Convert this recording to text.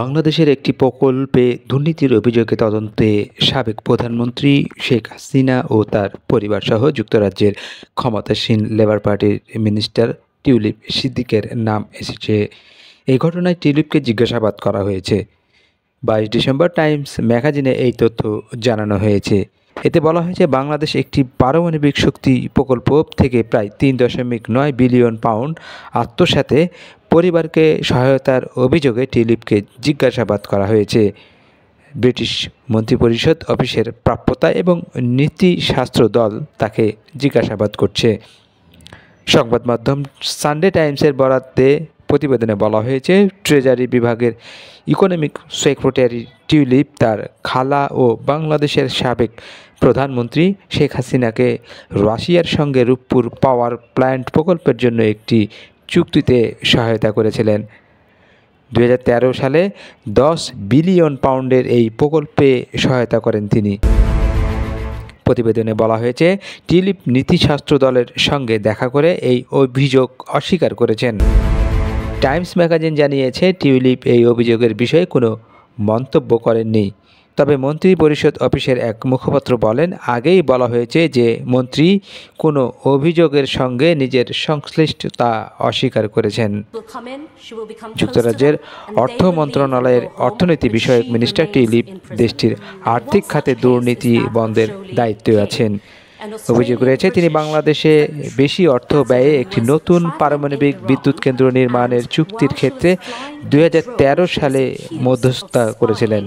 বাংলাদেশের একটি প্রকল্পে দুর্নীতির অভিযোগে তদন্তে সাবেক প্রধানমন্ত্রী শেখ হাসিনা ও তার পরিবারসহ যুক্তরাজ্যের ক্ষমতাসীন লেবার পার্টির মিনিস্টার টিউলিপ সিদ্দিকের নাম এসেছে। এই ঘটনায় টিউলিপকে জিজ্ঞাসাবাদ করা হয়েছে। 22 ডিসেম্বর টাইমস ম্যাগাজিনে এই তথ্য জানানো হয়েছে। এতে বলা হয়েছে, বাংলাদেশ একটি পারমাণবিক শক্তি প্রকল্প থেকে প্রায় 3.9 বিলিয়ন পাউন্ড আত্মসাতে পরিবারকে সহায়তার অভিযোগে টিউলিপকে জিজ্ঞাসাবাদ করা হয়েছে। ব্রিটিশ মন্ত্রিপরিষদ অফিসের প্রাপ্যতা এবং নীতিশাস্ত্র দল তাকে জিজ্ঞাসাবাদ করছে। সংবাদ মাধ্যম সানডে টাইমসের বরাতে প্রতিবেদনে বলা হয়েছে, ট্রেজারি বিভাগের ইকোনমিক সেক্রেটারি টিউলিপ তার খালা ও বাংলাদেশের সাবেক প্রধানমন্ত্রী শেখ হাসিনাকে রাশিয়ার সঙ্গে রূপপুর পাওয়ার প্ল্যান্ট প্রকল্পের জন্য একটি চুক্তিতে সহায়তা করেছিলেন। 2013 সালে 10 বিলিয়ন পাউন্ডের এই প্রকল্পে সহায়তা করেন তিনি। প্রতিবেদনে বলা হয়েছে, টিউলিপ নীতিশাস্ত্র দলের সঙ্গে দেখা করে এই অভিযোগ অস্বীকার করেছেন। টাইমস ম্যাগাজিন জানিয়েছে, টিউলিপ এই অভিযোগের বিষয়ে কোনো মন্তব্য করেননি। তবে মন্ত্রী পরিষদ অফিসের এক মুখপাত্র বলেন, আগেই বলা হয়েছে যে মন্ত্রী কোনো অভিযোগের সঙ্গে নিজের সংশ্লিষ্টতা অস্বীকার করেছেন। যুক্তরাজ্যের অর্থ মন্ত্রণালয়ের অর্থনীতি বিষয়ক মিনিস্টার টিউলিপ দেশটির আর্থিক খাতে দুর্নীতি বন্ধের দায়িত্বে আছেন। অভিযোগ রয়েছে, তিনি বাংলাদেশে বেশি অর্থ ব্যয়ে একটি নতুন পারমাণবিক বিদ্যুৎ কেন্দ্র নির্মাণের চুক্তির ক্ষেত্রে 2013 সালে মধ্যস্থতা করেছিলেন।